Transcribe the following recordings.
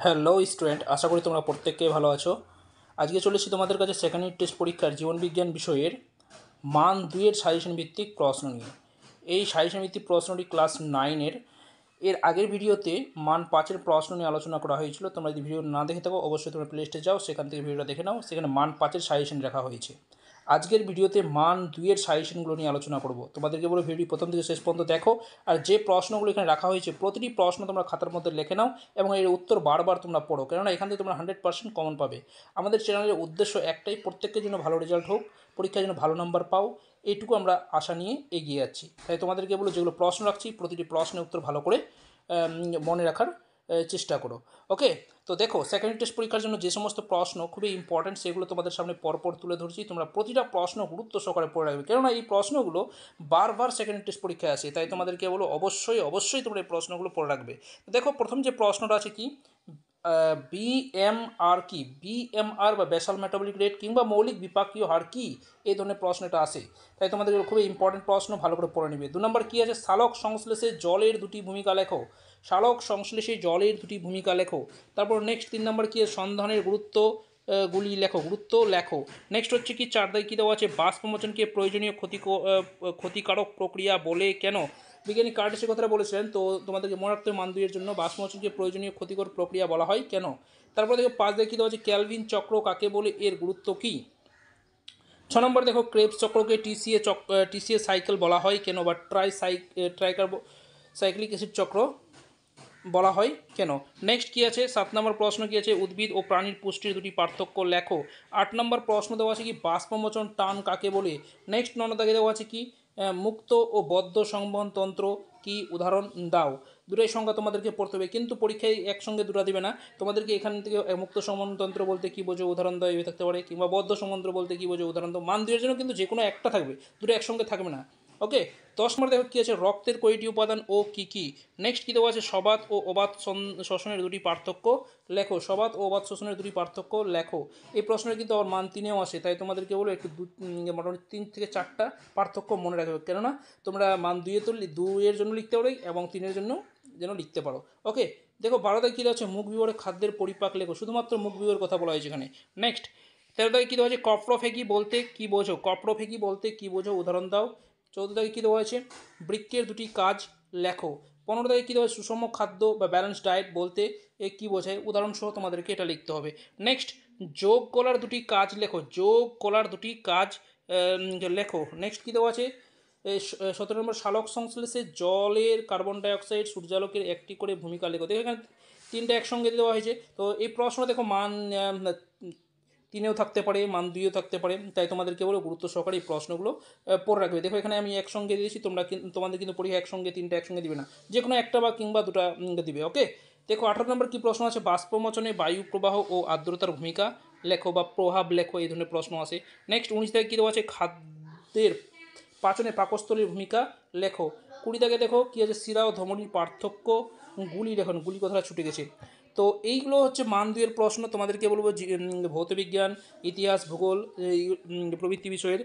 Hello student, আশা করি তোমরা প্রত্যেককে ভালো আছো। আজকে চলেছি তোমাদের কাছে সেকেন্ড ইউনিট টেস্ট পরীক্ষার জীবনবিজ্ঞান বিষয়ের মান 2-এর সাজেশন ভিত্তিক প্রশ্ন নিয়ে। এই সাজেশন ভিত্তিক প্রশ্নটি ক্লাস 9-এর এর আগের ভিডিওতে মান 5-এর প্রশ্ন নিয়ে আলোচনা করা হয়েছিল। তোমরা যদি ভিডিও না দেখে থাকো অবশ্যই তোমরা প্লেলিস্টে যাও, সেখান থেকে ভিডিওটা দেখে নাও। সেখানে মান 5-এর সাজেশন রাখা হয়েছে। আজকের ভিডিওতে মান 2-এর সাজেশনগুলো নিয়ে আলোচনা করব। তোমাদেরকে বলে ভিডিও প্রথম থেকে শেষ পর্যন্ত দেখো, আর যে প্রশ্নগুলো এখানে রাখা হয়েছে প্রতিটি প্রশ্ন তোমরা খাতার মধ্যে লিখে নাও এবং এর উত্তর বারবার তোমরা পড়ো, কেননা এখান থেকে তোমরা 100% কমন পাবে। আমাদের চ্যানেলের উদ্দেশ্য একটাই, প্রত্যেকের জন্য ভালো রেজাল্ট হোক, পরীক্ষার জন্য ভালো নাম্বার পাও, এইটুকু আমরা আশা নিয়ে এগিয়ে যাচ্ছি। তাই তোমাদেরকে বলো, যেগুলো প্রশ্ন রাখছি প্রতিটি প্রশ্নের উত্তর ভালো করে মনে রাখার চেষ্টা করো। ওকে, তো দেখো সেকেন্ড টেস্ট পরীক্ষার জন্য যে সমস্ত প্রশ্ন খুবই ইম্পর্ট্যান্ট সেগুলো তোমাদের সামনে পরপর তুলে ধরছি। তোমরা প্রতিটা প্রশ্ন গুরুত্ব সহকারে পড়ে রাখবে, কেননা এই প্রশ্নগুলো বারবার সেকেন্ড টেস্ট পরীক্ষায় আসে। তাই তোমাদেরকে বলো অবশ্যই তোমরা এই প্রশ্নগুলো পড়ে রাখবে। দেখো প্রথম যে প্রশ্নটা আছে কি, বিএমআর কি, বিএমআর বা বেসাল মেটাবলিক রেট কিংবা মৌলিক বিপাকীয় হার কি, এই ধরনের প্রশ্নটা আসে। তাই তোমাদের খুবই ইম্পর্টেন্ট প্রশ্ন, ভালো করে পড়ে নেবে। 2 নম্বর কী আছে, সালোক সংশ্লেষে জলের দুটি ভূমিকা লেখো। সালোক সংশ্লেষে জলের দুটি ভূমিকা লেখো। তারপর নেক্সট 3 নম্বর কী আছে, সন্ধানের গুরুত্ব গুরুত্ব লেখো। নেক্সট হচ্ছে কি 4 দাগে কী দেওয়া আছে, বাষ্পমোচনকে প্রয়োজনীয় ক্ষতিকারক প্রক্রিয়া বলে কেন। বিজ্ঞানী কার্টেসের কথাটা বলেছিলেন, তো তোমাদেরকে মনে রাখতে মান 2-এর জন্য বাষ্পমোচনকে প্রয়োজনীয় ক্ষতিকর প্রক্রিয়া বলা হয় কেন। তারপর দেখো 5 দাগে কী দেওয়া আছে, ক্যালভিন চক্র কাকে বলে, এর গুরুত্ব কী। 6 নম্বর দেখো, ক্রেবস চক্রকে টিসিএ সাইকেল বলা হয় কেন, বা সাইক্লিক অ্যাসিড চক্র বলা হয় কেন। নেক্সট কী আছে, 7 নম্বর প্রশ্ন কী আছে, উদ্ভিদ ও প্রাণীর পুষ্টির দুটি পার্থক্য লেখো। 8 নম্বর প্রশ্ন দেওয়া আছে কি, বাষ্পমোচন টান কাকে বলে। নেক্সট 9 দাগে দেওয়া আছে কি, মুক্ত ও বদ্ধ সংবহন তন্ত্র কি, উদাহরণ দাও। দুটাই সংখ্যা তোমাদেরকে পড়তে হবে, কিন্তু পরীক্ষায় একসঙ্গে দুটো দিবে না। তোমাদেরকে এখান থেকে মুক্ত সংবহন তন্ত্র বলতে কী বোঝো, উদাহরণ দাও এভাবে থাকতে পারে, কিংবা বদ্ধ সংবহন বলতে কী বোঝো, উদাহরণ দাও। মান 2-এর জন্য কিন্তু যে কোনো একটা থাকবে, দুটো একসঙ্গে থাকবে না। ওকে, 10 নম্বর দেখো কী আছে, রক্তের কয়টি উপাদান ও কী কী। নেক্সট কী দেওয়া আছে, সবাত ও অবাত শ্বসনের দুটি পার্থক্য লেখো। সবাত ও অবাত শ্বসনের দুটি পার্থক্য লেখো। এই প্রশ্নের কিন্তু আবার মান 3-এও আসে, তাই তোমাদেরকে বলো একটু মোটামুটি 3 থেকে 4টা পার্থক্য মনে রাখবে, কেননা তোমরা মান 2-এ তো 2-এর জন্য লিখতে পারো এবং 3-এর জন্য যেন লিখতে পারো। ওকে, দেখো 12 দাগে কী দেওয়া আছে, মুখ বিবরে খাদ্যের পরিপাক লেখো। শুধুমাত্র মুখ বিবরের কথা বলা হয়েছে এখানে। নেক্সট 13 দাগে কী দেওয়া আছে, কপ্রোফেগি বলতে কী বোঝো, কপ্রোফেগি বলতে কী বোঝো, উদাহরণ দাও। 14 দাগে কী দেওয়া আছে, বৃক্কের দুটি কাজ লেখো। 15 দাগে কী দেওয়া আছে, সুষম খাদ্য বা ব্যালেন্স ডায়েট বলতে কী বোঝায়, উদাহরণসহ তোমাদেরকে এটা লিখতে হবে। নেক্সট, যোগ কলার দুটি কাজ লেখো। যোগ কলার দুটি কাজ লেখো। নেক্সট কী দেওয়া আছে, 17 নম্বর, সালোক সংশ্লেষে জলের কার্বন ডাইঅক্সাইড সূর্যালোকের একটি করে ভূমিকা লেখো। দেখো এখানে 3টা একসঙ্গে দেওয়া হয়েছে, তো এই প্রশ্ন দেখো মান 3-এও থাকতে পারে, মান 2-এও থাকতে পারে। তাই তোমাদেরকে বলে গুরুত্ব সহকারে এই প্রশ্নগুলো পড়ে রাখবে। দেখো এখানে আমি একসঙ্গে দিয়েছি, তোমাদের কিন্তু পরীক্ষা একসঙ্গে 3টা একসঙ্গে দিবে না, যে কোনো একটা বা কিংবা 2টা দিবে। ওকে, দেখো 18 নম্বর কী প্রশ্ন আছে, বাষ্পমোচনে বায়ু প্রবাহ ও আর্দ্রতার ভূমিকা লেখো বা প্রভাব লেখো, এই ধরনের প্রশ্ন আছে। নেক্সট 19 থেকে কী দেওয়া আছে, খাদ্যের পাচনে পাকস্থলীর ভূমিকা লেখো। 20 দাগে দেখো কী আছে, শিরা ও ধমনির পার্থক্য গুলি লেখন। গুলি কথাটা ছুটে গেছে। তো এইগুলো হচ্ছে মান 2-এর প্রশ্ন। তোমাদেরকে বলবো ভৌতবিজ্ঞান, ইতিহাস, ভূগোল প্রভৃতি বিষয়ের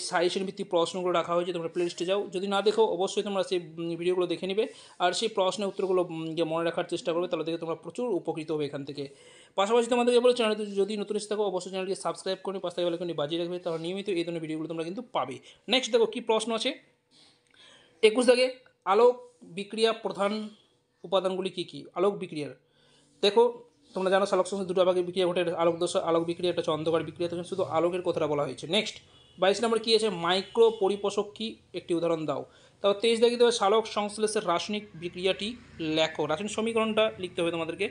সাজেশন ভিত্তিক প্রশ্নগুলো রাখা হয়েছে, তোমরা প্লেলিস্টে যাও। যদি না দেখো অবশ্যই তোমরা সেই ভিডিওগুলো দেখে নিবে আর সেই প্রশ্নের উত্তরগুলো মনে রাখার চেষ্টা করবে, তাহলে দেখে তোমরা প্রচুর উপকৃত হবে এখান থেকে। পাশাপাশি তোমাদেরকে বলো, চ্যানেলটি যদি নতুন এসে থাকো অবশ্যই চ্যানেলটি সাবস্ক্রাইব করে পাশে থাকা বেলআইকনটি বাজিয়ে রাখবে, তাহলে নিয়মিত এই ধরনের ভিডিওগুলো তোমরা কিন্তু পাবে। নেক্সট দেখো কী প্রশ্ন আছে, 21 দাগে, আলোক বিক্রিয়া প্রধান উপাদানগুলি কী কী। আলোক বিক্রিয়ার দেখো তোমরা জানো সালোক সংশ্লেষে দুটো ভাগে বিক্রিয়া ঘটে, আলোক বিক্রিয়া, একটা হচ্ছে অন্ধকার বিক্রিয়া, তখন শুধু আলোকের কথাটা বলা হয়েছে। নেক্সট 22 নম্বর কী আছে, মাইক্রো পরিপোষক কী, একটি উদাহরণ দাও। তারপর 23 দাগে দেবে, সালোক সংশ্লেষের রাসায়নিক বিক্রিয়াটি লেখো। রাসায়নিক সমীকরণটা লিখতে হবে তোমাদেরকে।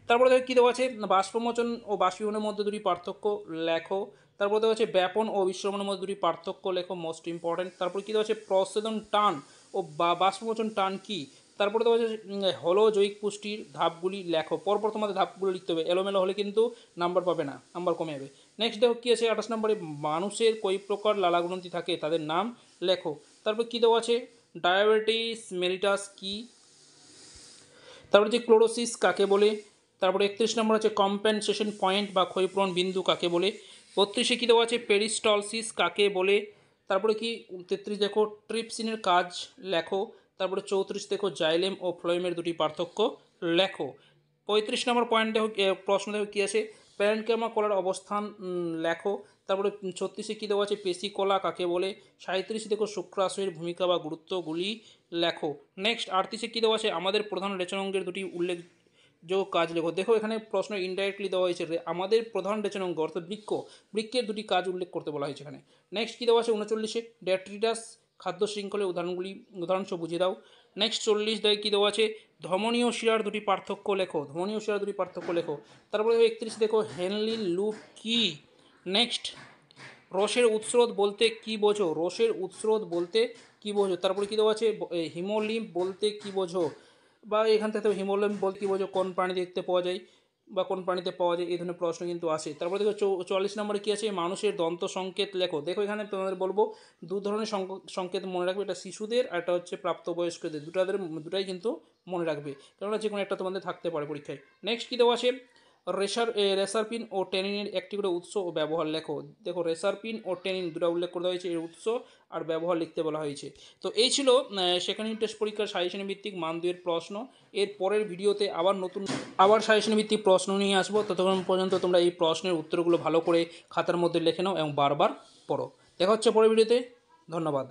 তারপরে দেখো কী দেওয়া আছে, বাষ্পমোচন ও বাষ্পীভবনের মধ্যে দুটি পার্থক্য লেখো। তারপর দেওয়া আছে ব্যাপন ও বিশ্রমণের মধ্যে দুটি পার্থক্য লেখো, মোস্ট ইম্পর্টেন্ট। তারপর কী দেওয়া আছে, প্রস্বেদন টান ও বাষ্পমোচন টান কী। তারপরে দেওয়া আছে হলো জৈবিক পুষ্টির ধাপগুলি লেখো। পরপর তোমাদের ধাপগুলো লিখতে হবে, এলোমেলো হলে কিন্তু নাম্বার পাবে না, নাম্বার কমে যাবে। নেক্সট দেখো কী আছে, 28 নম্বরে, মানুষের কই প্রকার লালাগ্রন্থি থাকে তাদের নাম লেখো। তারপর কী দেওয়া আছে, ডায়াবেটিস মেলিটাস কী। তারপরে যে ক্লোরোসিস কাকে বলে। তারপরে 31 নম্বর আছে, কম্পেনসেশন পয়েন্ট বা ক্ষয়পূরণ বিন্দু কাকে বলে। 32-এ কী দেওয়া আছে, পেরিস্টলসিস কাকে বলে। তারপরে কি 33 দেখো, ট্রিপসিনের কাজ লেখো। তারপরে 34 দেখো, জাইলেম ও ফ্লোয়েমের দুটি পার্থক্য লেখো। 35 নম্বর পয়েন্ট দেখো প্রশ্ন দেখো কী আছে, প্যারেনকেমা কলার অবস্থান লেখো। তারপরে 36-এ কী দেওয়া আছে, পেশি কলা কাকে বলে। 37-এ দেখো শুক্রাশয়ের ভূমিকা বা গুরুত্বগুলি লেখো। নেক্সট 38-এ কী দেওয়া আছে, আমাদের প্রধান রেচনাঙ্গের দুটি উল্লেখযোগ্য কাজ লেখো। দেখো এখানে প্রশ্ন ইনডাইরেক্টলি দেওয়া হয়েছে, আমাদের প্রধান রেচনাঙ্গ অর্থাৎ বৃক্ষের দুটি কাজ উল্লেখ করতে বলা হয়েছে এখানে। নেক্সট কী দেওয়া আছে 39-এ, ডেট্রিটাস খাদ্য শৃঙ্খলের উদাহরণসহ বুঝিয়ে দাও। নেক্সট 40 দায় কী দেওয়া আছে, ধমনীয় শিরার দুটি পার্থক্য লেখো। ধমনীয় শিরার দুটি পার্থক্য লেখো। তারপরে 31 দেখো হেনলিন লুপ কি। নেক্সট রসের উৎস্রোত বলতে কি বোঝো। রসের উৎস্রোত বলতে কি বোঝো। তারপরে কী দেওয়া আছে, হিমোলিম্ফ বলতে কি বোঝো, বা এখান থেকে হিমোলিম্ফ বলতে কী বোঝো, কোন প্রাণী দেখতে পাওয়া যায় বা কোন প্রাণীতে পাওয়া যায়, এই ধরনের প্রশ্ন কিন্তু আসে। তারপরে দেখো 44 নম্বরে কী আছে, মানুষের দন্ত সংকেত লেখো। দেখো এখানে তোমাদের বলবো দু ধরনের সংকেত মনে রাখবে, এটা শিশুদের আর একটা হচ্ছে প্রাপ্তবয়স্কদের, দুটাই কিন্তু মনে রাখবে, কেননা যে কোনো একটা তোমাদের থাকতে পারে পরীক্ষায়। নেক্সট কী দেওয়া আছে, রেসারপিন ও টেনিনের একটি করে উৎস ও ব্যবহার লেখো। দেখো রেসারপিন ও টেনিন দুটো উল্লেখ করে দেওয়া হয়েছে, এর উৎস আর ব্যবহার লিখতে বলা হয়েছে। তো এই ছিল সেকেন্ড ইউনিট টেস্ট পরীক্ষার সাজেশন ভিত্তিক মান 2-এর প্রশ্ন। এর পরের ভিডিওতে আবার সাজেশন ভিত্তিক প্রশ্ন নিয়ে আসবো। ততক্ষণ পর্যন্ত তোমরা এই প্রশ্নের উত্তরগুলো ভালো করে খাতার মধ্যে লিখে নাও এবং বারবার পড়ো। দেখা হচ্ছে পরের ভিডিওতে। ধন্যবাদ।